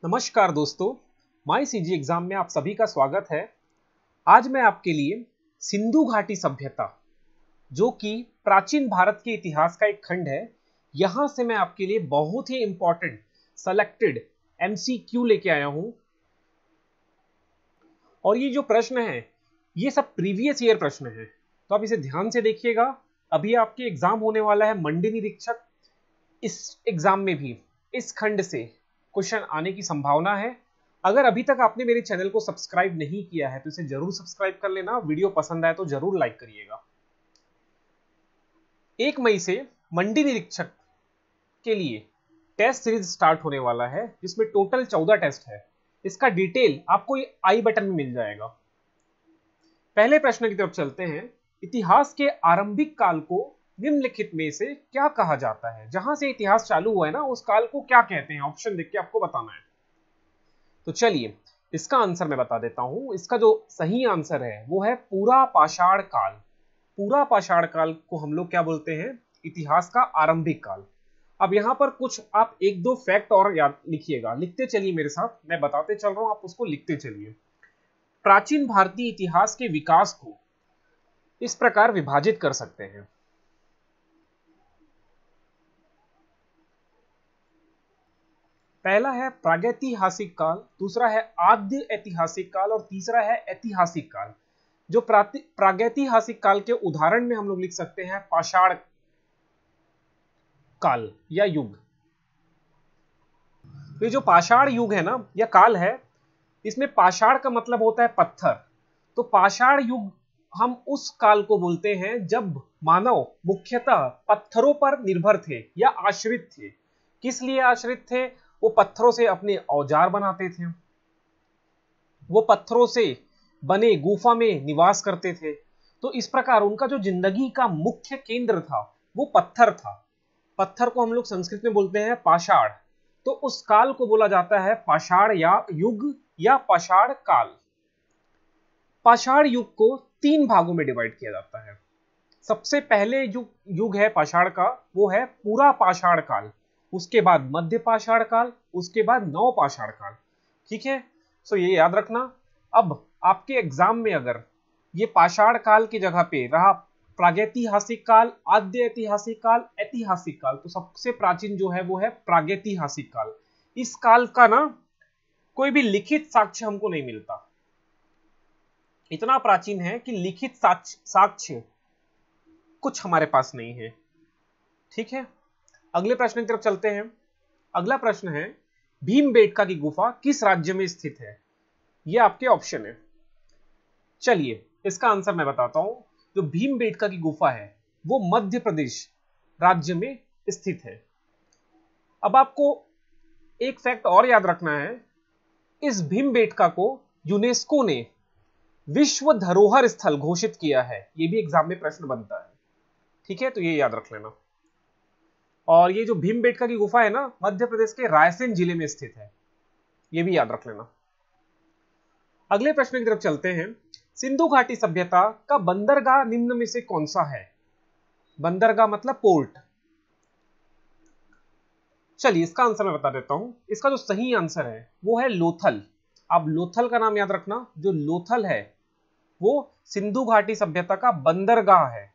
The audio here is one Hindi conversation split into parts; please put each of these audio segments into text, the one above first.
नमस्कार दोस्तों, माई सीजी एग्जाम में आप सभी का स्वागत है। आज मैं आपके लिए सिंधु घाटी सभ्यता, जो कि प्राचीन भारत के इतिहास का एक खंड है, यहां से मैं आपके लिए बहुत ही इंपॉर्टेंट सेलेक्टेड एमसीक्यू लेके आया हूं। और ये जो प्रश्न है ये सब प्रीवियस ईयर प्रश्न है, तो आप इसे ध्यान से देखिएगा। अभी आपके एग्जाम होने वाला है मंडी निरीक्षक, इस एग्जाम में भी इस खंड से क्वेश्चन आने की संभावना है। अगर अभी तक आपने मेरे चैनल को सब्सक्राइब नहीं किया है तो इसे जरूर सब्सक्राइब कर लेना। वीडियो पसंद आए तो जरूर लाइक करिएगा। 1 मई से मंडी निरीक्षक के लिए टेस्ट सीरीज स्टार्ट होने वाला है, जिसमें टोटल 14 टेस्ट है। इसका डिटेल आपको ये आई बटन में मिल जाएगा। पहले प्रश्न की तरफ चलते हैं। इतिहास के आरंभिक काल को निम्नलिखित में से क्या कहा जाता है? जहां से इतिहास चालू हुआ है ना, उस काल को क्या कहते हैं? ऑप्शन देख के आपको बताना है। तो चलिए इसका आंसर मैं बता देता हूं। इसका जो सही आंसर है वो है पूरा पाषाण काल। पूरा पाषाण काल को हम लोग क्या बोलते हैं? इतिहास का आरंभिक काल। अब यहां पर कुछ आप एक दो फैक्ट और याद लिखिएगा, लिखते चलिए मेरे साथ, मैं बताते चल रहा हूं, आप उसको लिखते चलिए। प्राचीन भारतीय इतिहास के विकास को इस प्रकार विभाजित कर सकते हैं। पहला है प्रागैतिहासिक काल, दूसरा है आद्य ऐतिहासिक काल और तीसरा है ऐतिहासिक काल। जो प्रागैतिहासिक काल के उदाहरण में हम लोग लिख सकते हैं पाषाण काल या युग। ये जो पाषाण युग है ना या काल है, इसमें पाषाण का मतलब होता है पत्थर। तो पाषाण युग हम उस काल को बोलते हैं जब मानव मुख्यतः पत्थरों पर निर्भर थे या आश्रित थे। किस लिए आश्रित थे? वो पत्थरों से अपने औजार बनाते थे, वो पत्थरों से बने गुफा में निवास करते थे। तो इस प्रकार उनका जो जिंदगी का मुख्य केंद्र था वो पत्थर था। पत्थर को हम लोग संस्कृत में बोलते हैं पाषाण। तो उस काल को बोला जाता है पाषाण या युग या पाषाण काल। पाषाण युग को 3 भागों में डिवाइड किया जाता है। सबसे पहले जो युग है पाषाण का वो है पूरा पाषाण काल, उसके बाद मध्य पाषाण काल, उसके बाद नव पाषाण काल। ठीक है, सो ये याद रखना। अब आपके एग्जाम में अगर ये पाषाण काल की जगह पे रहा प्रागैतिहासिक काल, आद्य ऐतिहासिक काल, ऐतिहासिक काल, तो सबसे प्राचीन जो है वो है प्रागैतिहासिक काल। इस काल का ना कोई भी लिखित साक्ष्य हमको नहीं मिलता। इतना प्राचीन है कि लिखित साक्ष्य कुछ हमारे पास नहीं है। ठीक है, अगले प्रश्न की तरफ चलते हैं। अगला प्रश्न है भीमबेटका की गुफा किस राज्य में स्थित है? ये आपके ऑप्शन है। चलिए इसका आंसर मैं बताता हूं। जो भीमबेटका की गुफा है वो मध्य प्रदेश राज्य में स्थित है। अब आपको एक फैक्ट और याद रखना है। इस भीमबेटका को यूनेस्को ने विश्व धरोहर स्थल घोषित किया है। ये भी एग्जाम में प्रश्न बनता है। ठीक है, तो ये याद रख लेना। और ये जो भीमबेटका की गुफा है ना, मध्य प्रदेश के रायसेन जिले में स्थित है। ये भी याद रख लेना। अगले प्रश्न की तरफ चलते हैं। सिंधु घाटी सभ्यता का बंदरगाह निम्न में से कौन सा है? बंदरगाह मतलब पोर्ट। चलिए इसका आंसर मैं बता देता हूं। इसका जो सही आंसर है वो है लोथल। अब लोथल का नाम याद रखना। जो लोथल है वो सिंधु घाटी सभ्यता का बंदरगाह है।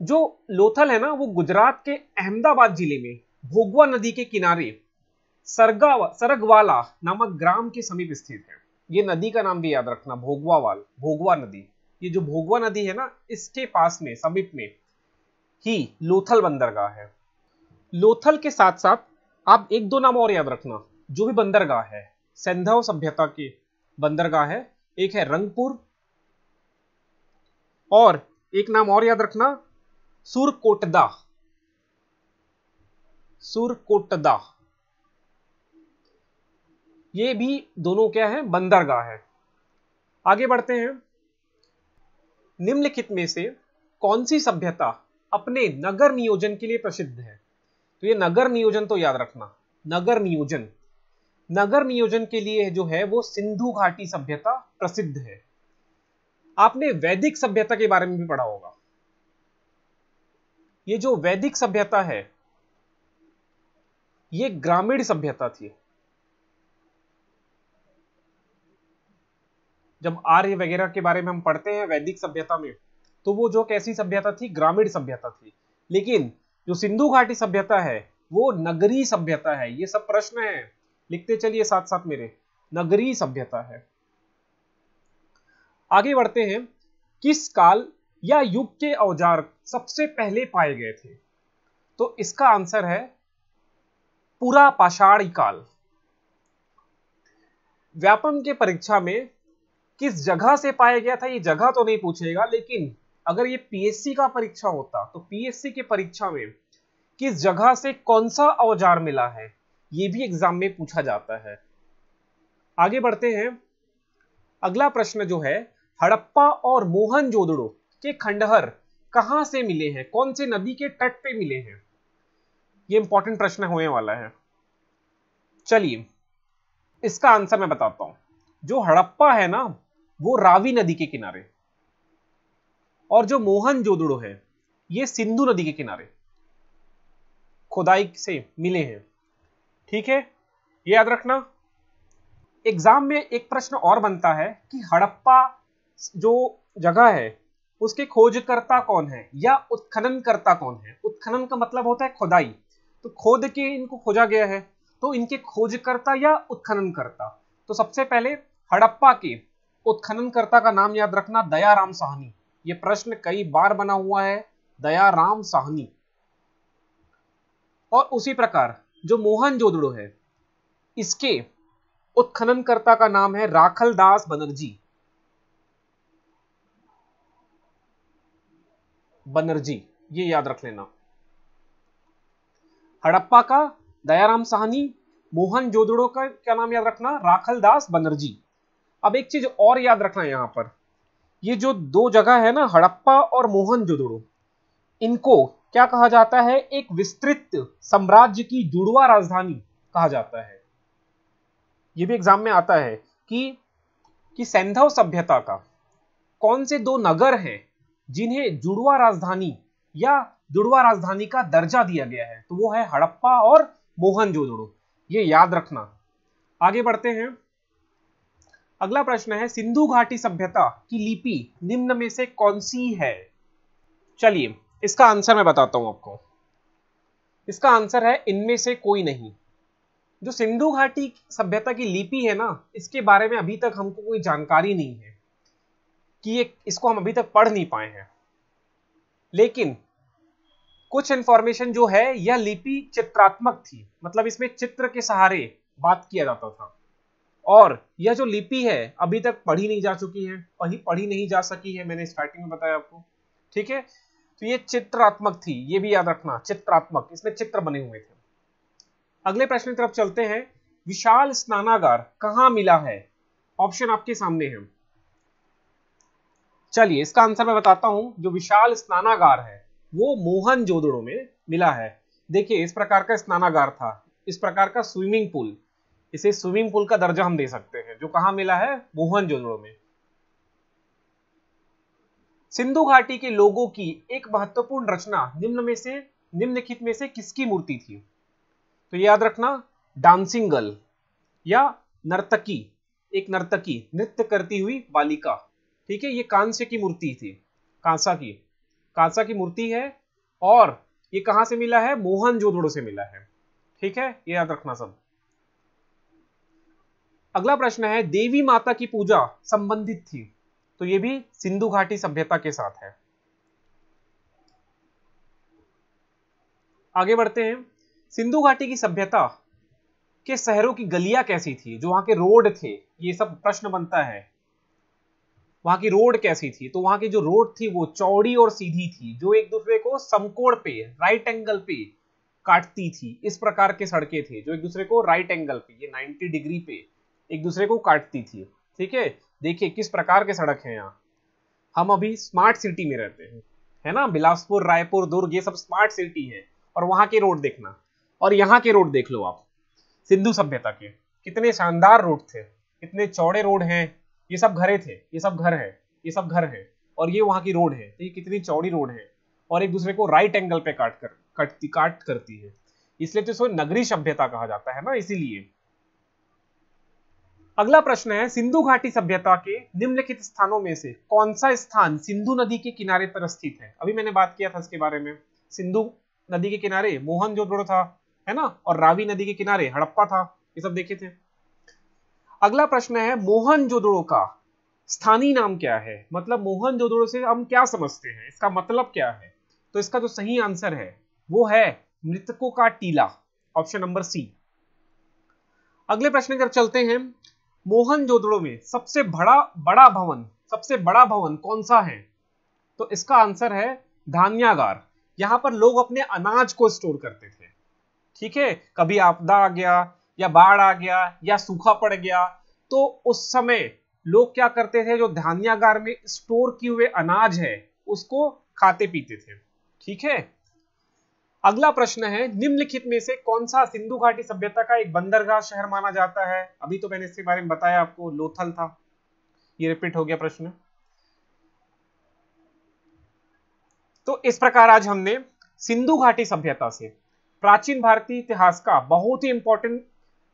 जो लोथल है ना वो गुजरात के अहमदाबाद जिले में भोगवा नदी के किनारे सरगवाला नामक ग्राम के समीप स्थित है। ये नदी का नाम भी याद रखना, भोगवा नदी। ये जो भोगवा नदी है ना, इसके पास में समीप में ही लोथल बंदरगाह है। लोथल के साथ साथ आप एक दो नाम और याद रखना जो भी बंदरगाह है। सिंधु सभ्यता के बंदरगाह है, एक है रंगपुर, और एक नाम और याद रखना सुरकोटदा। सुरकोटदा, ये भी दोनों क्या है? बंदरगाह है। आगे बढ़ते हैं। निम्नलिखित में से कौन सी सभ्यता अपने नगर नियोजन के लिए प्रसिद्ध है? तो ये नगर नियोजन तो याद रखना। नगर नियोजन के लिए जो है वो सिंधु घाटी सभ्यता प्रसिद्ध है। आपने वैदिक सभ्यता के बारे में भी पढ़ा होगा। ये जो वैदिक सभ्यता है ये ग्रामीण सभ्यता थी। जब आर्य वगैरह के बारे में हम पढ़ते हैं वैदिक सभ्यता में, तो वो जो कैसी सभ्यता थी, ग्रामीण सभ्यता थी। लेकिन जो सिंधु घाटी सभ्यता है वो नगरीय सभ्यता है। ये सब प्रश्न है, लिखते चलिए साथ साथ मेरे, नगरीय सभ्यता है। आगे बढ़ते हैं, किस काल या युग के औजार सबसे पहले पाए गए थे? तो इसका आंसर है पुरा पाषाणी काल। व्यापम के परीक्षा में किस जगह से पाया गया था, ये जगह तो नहीं पूछेगा, लेकिन अगर ये पीएससी का परीक्षा होता तो पीएससी के परीक्षा में किस जगह से कौन सा औजार मिला है, ये भी एग्जाम में पूछा जाता है। आगे बढ़ते हैं, अगला प्रश्न जो है, हड़प्पा और मोहनजोदड़ो के खंडहर कहां से मिले हैं, कौन से नदी के तट पे मिले हैं? ये इंपॉर्टेंट प्रश्न होने वाला है। चलिए इसका आंसर मैं बताता हूं। जो हड़प्पा है ना वो रावी नदी के किनारे, और जो मोहनजोदड़ो है ये सिंधु नदी के किनारे खुदाई से मिले हैं। ठीक है, ये याद रखना। एग्जाम में एक प्रश्न और बनता है कि हड़प्पा जो जगह है उसके खोजकर्ता कौन है या उत्खननकर्ता कौन है। उत्खनन का मतलब होता है खुदाई, तो खोद के इनको खोजा गया है, तो इनके खोजकर्ता या उत्खननकर्ता। तो सबसे पहले हड़प्पा के उत्खननकर्ता का नाम याद रखना, दयाराम साहनी। ये प्रश्न कई बार बना हुआ है, दयाराम साहनी। और उसी प्रकार जो मोहनजोदड़ो है इसके उत्खननकर्ता का नाम है राखलदास बनर्जी। बनर्जी, ये याद रख लेना। हड़प्पा का दयाराम साहनी, मोहनजोदड़ो का क्या नाम याद रखना, राखलदास बनर्जी। अब एक चीज और याद रखना, यहां पर ये जो दो जगह है ना, हड़प्पा और मोहनजोदड़ो, इनको क्या कहा जाता है, एक विस्तृत साम्राज्य की जुड़वा राजधानी कहा जाता है। यह भी एग्जाम में आता है कि सैंधव सभ्यता का कौन से दो नगर हैं जिन्हें जुड़वा राजधानी या जुड़वा राजधानी का दर्जा दिया गया है, तो वो है हड़प्पा और मोहनजोदड़ो। ये याद रखना। आगे बढ़ते हैं, अगला प्रश्न है, सिंधु घाटी सभ्यता की लिपि निम्न में से कौन सी है? चलिए इसका आंसर मैं बताता हूं आपको। इसका आंसर है इनमें से कोई नहीं। जो सिंधु घाटी सभ्यता की लिपि है ना, इसके बारे में अभी तक हमको कोई जानकारी नहीं है कि इसको हम अभी तक पढ़ नहीं पाए हैं। लेकिन कुछ इंफॉर्मेशन जो है, यह लिपि चित्रात्मक थी, मतलब इसमें चित्र के सहारे बात किया जाता था। और यह जो लिपि है अभी तक पढ़ी नहीं जा चुकी है, पढ़ी नहीं जा सकी है, मैंने स्टार्टिंग में बताया आपको। ठीक है, तो ये चित्रात्मक थी, ये भी याद रखना, चित्रात्मक, इसमें चित्र बने हुए थे। अगले प्रश्न की तरफ चलते हैं, विशाल स्नानागार कहां मिला है? ऑप्शन आपके सामने है। चलिए इसका आंसर मैं बताता हूं। जो विशाल स्नानागार है वो मोहनजोदड़ो में मिला है। देखिए इस प्रकार का स्नानागार था, इस प्रकार का स्विमिंग पूल, इसे स्विमिंग पूल का दर्जा हम दे सकते हैं, जो कहां मिला है, मोहनजोदड़ो में। सिंधु घाटी के लोगों की एक महत्वपूर्ण रचना निम्नलिखित में से किसकी मूर्ति थी? तो याद रखना, डांसिंग गर्ल या नर्तकी, एक नर्तकी, नृत्य करती हुई बालिका। ठीक है, ये कांस्य की मूर्ति थी, कांसा की मूर्ति है, और ये कहां से मिला है, मोहनजोदड़ो से मिला है। ठीक है, ये याद रखना सब। अगला प्रश्न है, देवी माता की पूजा संबंधित थी, तो ये भी सिंधु घाटी सभ्यता के साथ है। आगे बढ़ते हैं, सिंधु घाटी की सभ्यता के शहरों की गलियां कैसी थी, जो वहां के रोड थे, ये सब प्रश्न बनता है। वहां की रोड कैसी थी? तो वहां की जो रोड थी वो चौड़ी और सीधी थी, जो एक दूसरे को समकोण पे, राइट एंगल पे काटती थी। इस प्रकार के सड़कें थी जो एक दूसरे को राइट एंगल पे, ये 90 डिग्री पे एक दूसरे को काटती थी। ठीक है, देखिए किस प्रकार के सड़क हैं यहाँ। हम अभी स्मार्ट सिटी में रहते हैं, है ना, बिलासपुर, रायपुर, दुर्ग, ये सब स्मार्ट सिटी है, और वहां के रोड देखना, और यहाँ के रोड देख लो आप। सिंधु सभ्यता के कितने शानदार रोड थे, कितने चौड़े रोड हैं। ये सब घरे थे, ये सब घर है, ये सब घर है, और ये वहां की रोड है, तो ये कितनी चौड़ी रोड है, और एक दूसरे को राइट एंगल पे काट करती है। इसलिए तो इसको नगरी सभ्यता कहा जाता है ना, इसीलिए। अगला प्रश्न है, सिंधु घाटी सभ्यता के निम्नलिखित स्थानों में से कौन सा स्थान सिंधु नदी के किनारे पर स्थित है? अभी मैंने बात किया था इसके बारे में। सिंधु नदी के किनारे मोहनजोदड़ो था, है ना, और रावी नदी के किनारे हड़प्पा था, ये सब देखे थे। अगला प्रश्न है, मोहनजोदड़ो का स्थानीय नाम क्या है? मतलब मोहनजोदड़ो से हम क्या समझते हैं, इसका मतलब क्या है? तो इसका जो सही आंसर है वो है मृतकों का टीला, ऑप्शन नंबर सी। अगले प्रश्न की तरफ चलते हैं। मोहनजोदड़ो में सबसे बड़ा भवन कौन सा है? तो इसका आंसर है धान्यागार। यहां पर लोग अपने अनाज को स्टोर करते थे। ठीक है, कभी आपदा आ गया या बाढ़ आ गया या सूखा पड़ गया, तो उस समय लोग क्या करते थे, जो धान्यागार में स्टोर किए हुए अनाज है उसको खाते पीते थे। ठीक है। अगला प्रश्न है, निम्नलिखित में से कौन सा सिंधु घाटी सभ्यता का एक बंदरगाह शहर माना जाता है? अभी तो मैंने इसके बारे में बताया आपको, लोथल था। ये रिपीट हो गया प्रश्न। तो इस प्रकार आज हमने सिंधु घाटी सभ्यता से प्राचीन भारतीय इतिहास का बहुत ही इंपॉर्टेंट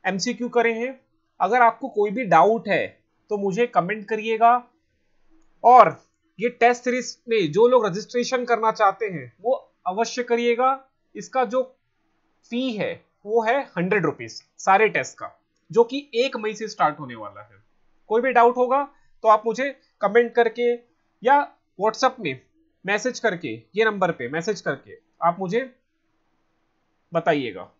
एमसीक्यू करे हैं। अगर आपको कोई भी डाउट है तो मुझे कमेंट करिएगा, और ये टेस्ट सीरीज में जो लोग रजिस्ट्रेशन करना चाहते हैं वो अवश्य करिएगा। इसका जो फी है वो है 100 रुपीज सारे टेस्ट का, जो कि 1 मई से स्टार्ट होने वाला है। कोई भी डाउट होगा तो आप मुझे कमेंट करके या व्हाट्सएप में मैसेज करके, ये नंबर पे मैसेज करके आप मुझे बताइएगा।